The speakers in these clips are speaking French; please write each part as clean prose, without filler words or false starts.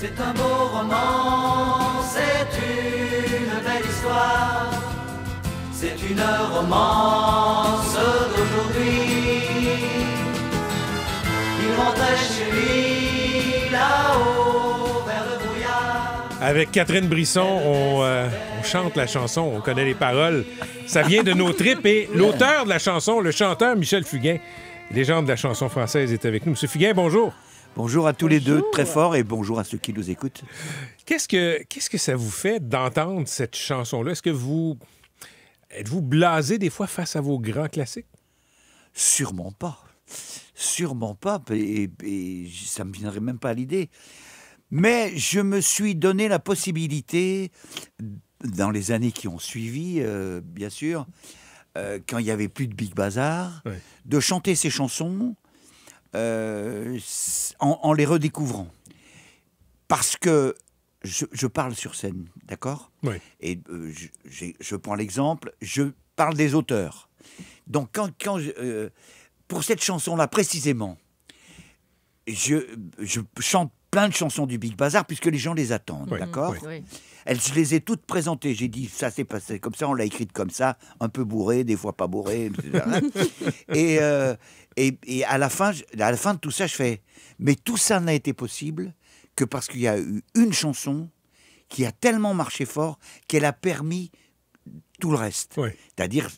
C'est un beau roman, c'est une belle histoire. C'est une romance d'aujourd'hui. Il rentrait chez lui là-haut vers le brouillard. Avec Catherine Brisson, on chante la chanson, on connaît les paroles. Ça vient de nos tripes et l'auteur de la chanson, le chanteur Michel Fugain, légende de la chanson française, est avec nous. Monsieur Fugain, bonjour. Bonjour à tous les deux, très fort, et bonjour à ceux qui nous écoutent. Qu'est-ce que ça vous fait d'entendre cette chanson-là? Est-ce que êtes-vous blasé des fois face à vos grands classiques? Sûrement pas. Sûrement pas, et ça ne me viendrait même pas à l'idée. Mais je me suis donné la possibilité, dans les années qui ont suivi, bien sûr, quand il n'y avait plus de Big Bazar, ouais, de chanter ces chansons en les redécouvrant. Parce que je parle sur scène, d'accord? Oui. Et je prends l'exemple, je parle des auteurs. Donc, pour cette chanson-là, précisément, je chante plein de chansons du Big Bazar, puisque les gens les attendent, oui, d'accord? oui. Je les ai toutes présentées. J'ai dit, ça s'est passé comme ça, on l'a écrite comme ça, un peu bourré, des fois pas bourré. et à la fin de tout ça, je fais, mais tout ça n'a été possible que parce qu'il y a eu une chanson qui a tellement marché fort qu'elle a permis tout le reste. Oui. C'est-à-dire,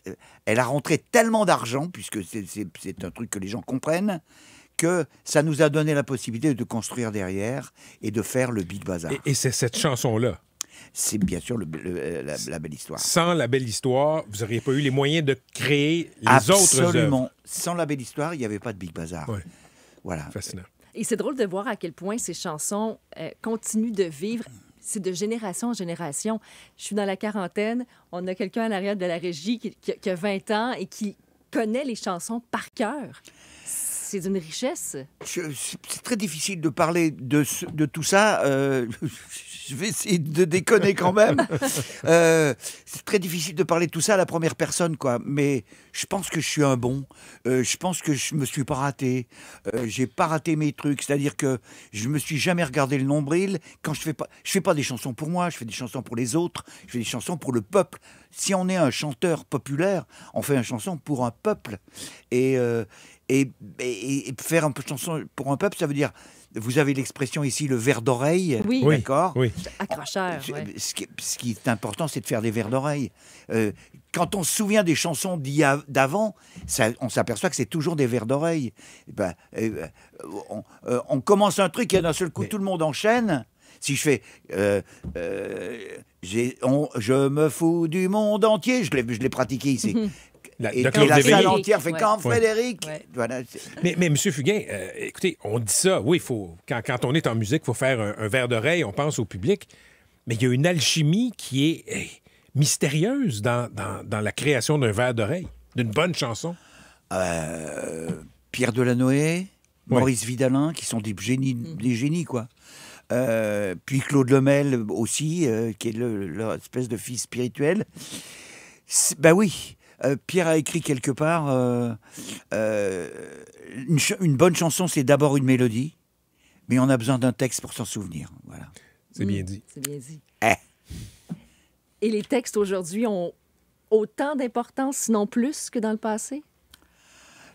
elle a rentré tellement d'argent, puisque c'est un truc que les gens comprennent, que ça nous a donné la possibilité de construire derrière et de faire le Big Bazar. Et c'est cette chanson-là. C'est bien sûr la belle histoire. Sans la belle histoire, vous n'auriez pas eu les moyens de créer les autres œuvres. Absolument. Sans la belle histoire, il n'y avait pas de Big Bazar. Oui. Voilà. Fascinant. Et c'est drôle de voir à quel point ces chansons continuent de vivre. C'est de génération en génération. Je suis dans la quarantaine. On a quelqu'un à l'arrière de la régie qui a 20 ans et qui connaît les chansons par cœur. C'est d'une richesse. C'est très difficile de parler de tout ça. Je vais essayer de déconner quand même. C'est très difficile de parler de tout ça à la première personne, quoi. Mais je pense que je suis un bon. Je pense que je me suis pas raté. J'ai pas raté mes trucs. C'est-à-dire que je me suis jamais regardé le nombril. Quand je fais pas des chansons pour moi. Je fais des chansons pour les autres. Je fais des chansons pour le peuple. Si on est un chanteur populaire, on fait une chanson pour un peuple. Et faire un peu de chanson pour un peuple, ça veut dire, vous avez l'expression ici, le verre d'oreille, oui, d'accord? Oui. Accrocheur, ouais. Ce qui est important, c'est de faire des verres d'oreille. Quand on se souvient des chansons d'avant, on s'aperçoit que c'est toujours des verres d'oreille. On commence un truc et d'un seul coup, tout le monde enchaîne. Si je fais je me fous du monde entier, je l'ai pratiqué ici. Et la salle entière fait quand Frédéric. Ouais. Voilà. Mais M. Fugain, écoutez, on dit ça, oui, quand on est en musique, il faut faire un verre d'oreille, on pense au public, mais il y a une alchimie qui est mystérieuse dans la création d'un verre d'oreille, d'une bonne chanson. Pierre Delanoë, Maurice Vidalin, qui sont des génies, quoi. Puis Claude Lemel aussi, qui est leur espèce de fils spirituel. Ben oui, Pierre a écrit quelque part une bonne chanson, c'est d'abord une mélodie, mais on a besoin d'un texte pour s'en souvenir. Voilà. C'est bien dit. C'est bien dit. Eh. Et les textes aujourd'hui ont autant d'importance, sinon plus, que dans le passé?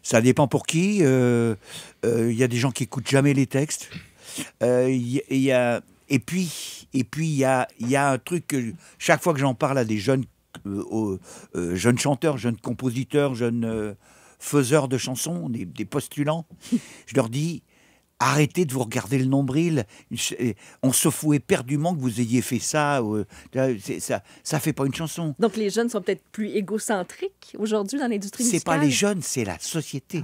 Ça dépend pour qui. Il y a des gens qui n'écoutent jamais les textes. Et puis il y a un truc que chaque fois que j'en parle à des jeunes chanteurs, jeunes compositeurs, jeunes faiseurs de chansons, des postulants, je leur dis, arrêtez de vous regarder le nombril. On se fout éperdument que vous ayez fait ça. Ça fait pas une chanson. Donc les jeunes sont peut-être plus égocentriques aujourd'hui dans l'industrie musicale? C'est pas les jeunes, c'est la société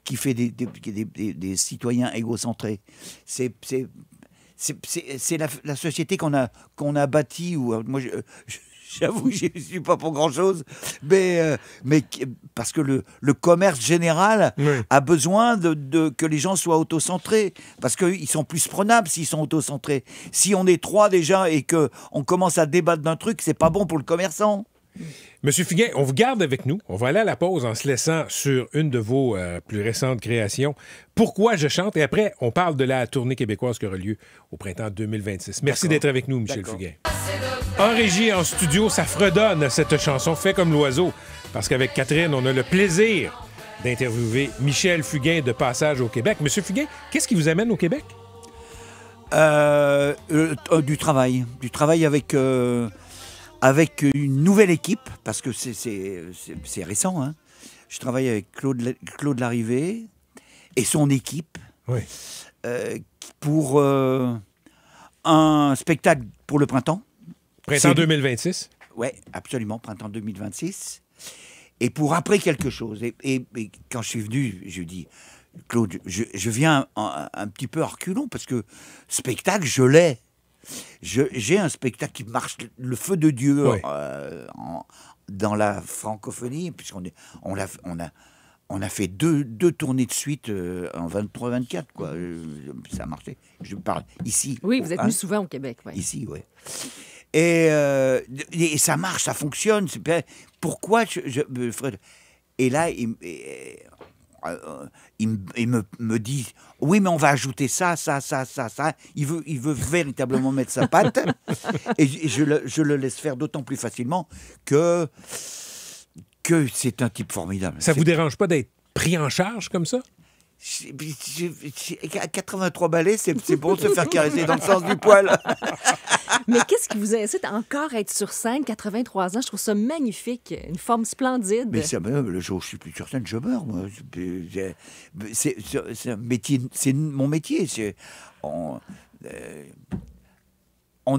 qui fait des citoyens égocentrés. C'est la société qu'on a bâtie. Moi, j'avoue, je ne suis pas pour grand-chose, mais parce que le commerce général a besoin que les gens soient autocentrés, parce qu'ils sont plus prenables s'ils sont autocentrés. Si on est trois déjà et qu'on commence à débattre d'un truc, c'est pas bon pour le commerçant. Monsieur Fugain, on vous garde avec nous. On va aller à la pause en se laissant sur une de vos plus récentes créations, Pourquoi je chante. Et après, on parle de la tournée québécoise qui aura lieu au printemps 2026. Merci d'être avec nous, Michel Fugain. En régie, en studio, ça fredonne cette chanson « Fait comme l'oiseau ». Parce qu'avec Catherine, on a le plaisir d'interviewer Michel Fugain de passage au Québec. Monsieur Fugain, qu'est-ce qui vous amène au Québec? Du travail. Du travail avec une nouvelle équipe, parce que c'est récent. Hein. Je travaille avec Claude Larrivé et son équipe Oui. pour un spectacle pour le printemps. Printemps 2026? Oui, absolument, printemps 2026. Et pour après quelque chose. Et quand je suis venu, je dis, Claude, je viens un petit peu à reculons, parce que spectacle, je l'ai. J'ai un spectacle qui marche, le feu de Dieu, ouais. dans la francophonie, puisqu'on a fait deux tournées de suite en 23-24, quoi. Ça a marché. Je parle ici. Oui, vous êtes venu souvent au Québec. Ouais. Ici, oui. Et ça marche, ça fonctionne. Pourquoi Fred? Et là, il me dit, oui, mais on va ajouter ça. Il veut véritablement mettre sa patte. Et je le laisse faire d'autant plus facilement que c'est un type formidable. Ça vous dérange pas d'être pris en charge comme ça? À 83 balais, c'est bon de se faire caresser dans le sens du poil. Mais qu'est-ce qui vous incite à encore être sur scène, 83 ans? Je trouve ça magnifique, une forme splendide. Mais le jour où je suis plus sur scène, je meurs, moi. C'est un métier, c'est mon métier. On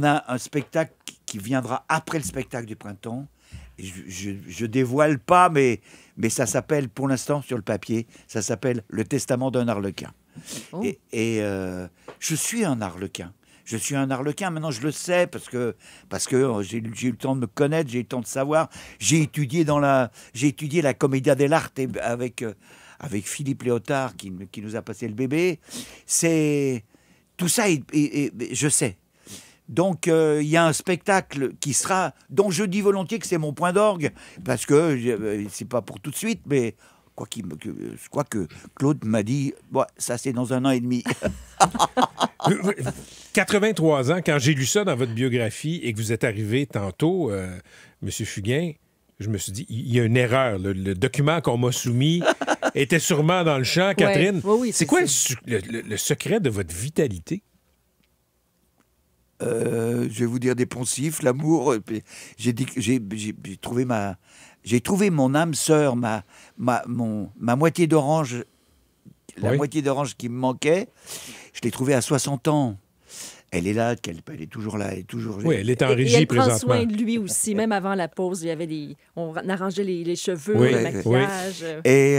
a un spectacle qui viendra après le spectacle du printemps. Je dévoile pas, mais ça s'appelle, pour l'instant, sur le papier, ça s'appelle Le Testament d'un Arlequin. Oh. Et je suis un Arlequin. Je suis un Arlequin, maintenant je le sais, parce que j'ai eu le temps de me connaître, j'ai eu le temps de savoir. J'ai étudié la Commedia dell'arte avec Philippe Léotard, qui nous a passé le bébé. C'est tout ça, je sais. Donc, il y a un spectacle dont je dis volontiers que c'est mon point d'orgue, parce que c'est pas pour tout de suite, mais quoique Claude m'a dit, ça c'est dans 1 an et demi. 83 ans, quand j'ai lu ça dans votre biographie et que vous êtes arrivé tantôt, Monsieur Fugain, je me suis dit, il y a une erreur. Le document qu'on m'a soumis était sûrement dans le champ. Catherine, oui, c'est quoi le secret de votre vitalité? Je vais vous dire des poncifs, l'amour. J'ai trouvé mon âme sœur, ma moitié d'orange, la moitié d'orange qui me manquait. Je l'ai trouvée à 60 ans. Elle est là, elle est toujours là, Oui, elle est en régie et elle présentement. prend soin de lui aussi. Même avant la pause, il y avait on arrangeait les cheveux, oui, le maquillage. Oui. Et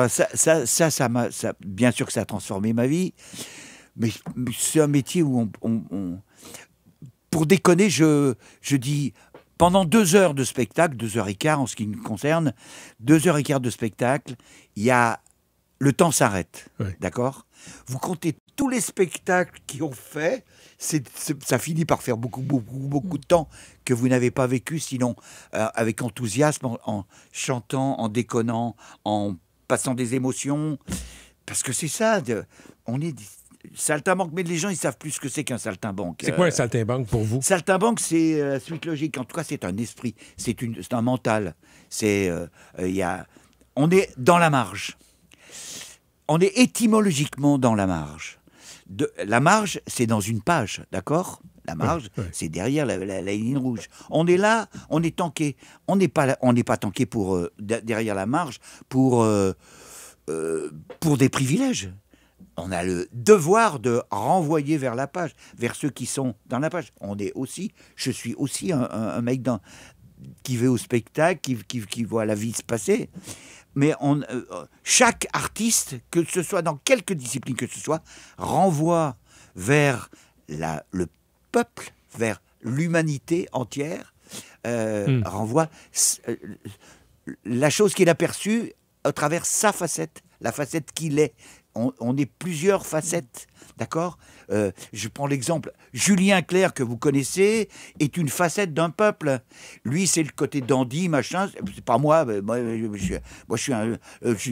ça, bien sûr que ça a transformé ma vie. Mais c'est un métier où pour déconner, je dis, pendant 2 heures de spectacle, 2h15 en ce qui me concerne, 2h15 de spectacle, le temps s'arrête, d'accord? Vous comptez tous les spectacles qui ont fait, ça finit par faire beaucoup de temps que vous n'avez pas vécu, sinon avec enthousiasme, en chantant, en déconnant, en passant des émotions, parce que c'est ça, on est... Saltimbanque, mais les gens, ils savent plus ce que c'est qu'un saltimbanque. C'est quoi un saltimbanque pour vous? Saltimbanque, c'est la suite logique. En tout cas, c'est un esprit, c'est un mental. On est dans la marge. On est étymologiquement dans la marge. La marge, c'est dans une page, d'accord? La marge, c'est derrière la ligne rouge. On est là, on est tanké. On n'est pas tanké derrière la marge pour des privilèges. On a le devoir de renvoyer vers la page, vers ceux qui sont dans la page. Je suis aussi un mec qui va au spectacle, qui voit la vie se passer. Mais chaque artiste, que ce soit dans quelque discipline que ce soit, renvoie vers le peuple, vers l'humanité entière, renvoie la chose qu'il a perçue à travers sa facette, la facette qu'il est. on est plusieurs facettes, d'accord. Je prends l'exemple, Julien Clerc, que vous connaissez, est une facette d'un peuple. Lui, c'est le côté dandy, machin. C'est pas moi. Je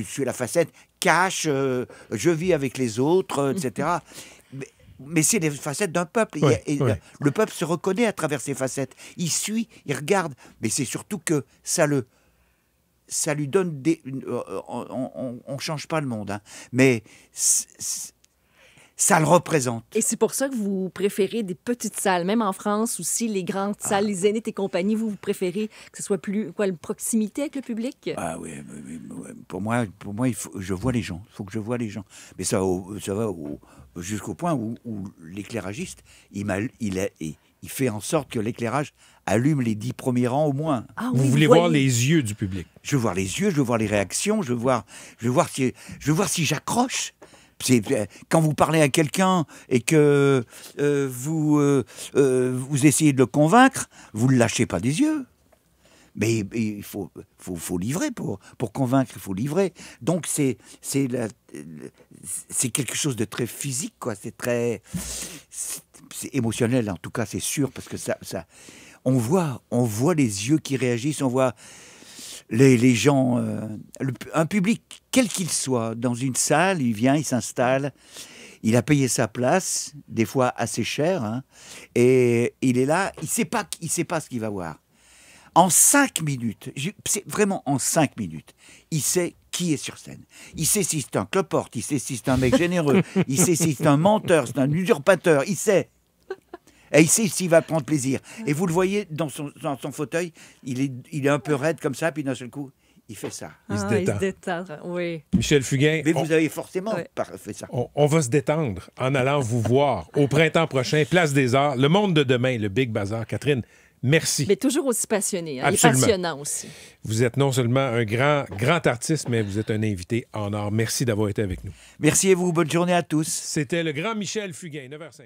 suis la facette cash, je vis avec les autres, etc. Mais c'est les facettes d'un peuple. Ouais, Et ouais. le peuple se reconnaît à travers ces facettes. Il suit, il regarde. Mais c'est surtout que ça lui donne des... on change pas le monde, hein. Mais ça le représente. Et c'est pour ça que vous préférez des petites salles, même en France aussi, les grandes salles, les Zénith et compagnie, vous préférez que ce soit plus, une proximité avec le public? Ah oui, pour moi, je vois les gens. Il faut que je vois les gens. Mais ça va jusqu'au point où l'éclairagiste, il fait en sorte que l'éclairage allume les 10 premiers rangs au moins. Ah Vous oui, voulez voir voyez. les yeux du public. Je veux voir les yeux, je veux voir les réactions, je veux voir si j'accroche. Quand vous parlez à quelqu'un et que vous essayez de le convaincre, vous ne le lâchez pas des yeux. Mais il faut livrer pour convaincre, il faut livrer. Donc c'est quelque chose de très physique, quoi. C'est émotionnel, en tout cas, c'est sûr, parce que ça on voit les yeux qui réagissent, on voit les gens, un public, quel qu'il soit, dans une salle, il vient, il s'installe, il a payé sa place, des fois assez cher, hein, et il est là, il sait pas ce qu'il va voir. En 5 minutes, c'est vraiment en 5 minutes, il sait qui est sur scène. Il sait si c'est un cloporte, il sait si c'est un mec généreux, il sait si c'est un menteur, c'est un usurpateur, il sait. Et il sait s'il va prendre plaisir. Et vous le voyez dans son fauteuil, il est un peu raide comme ça, puis d'un seul coup, il fait ça. Il se Il détend. se détend, oui. Michel Fugain, Mais vous avez forcément Ouais. fait ça. on va se détendre en allant vous voir au printemps prochain, Place des Arts, Le Monde de demain, le Big Bazar. Catherine, merci. Mais toujours aussi passionné. Hein. Il est Absolument. passionnant aussi. Vous êtes non seulement un grand artiste, mais vous êtes un invité en or. Merci d'avoir été avec nous. Merci à vous, bonne journée à tous. C'était le grand Michel Fugain, 9h50.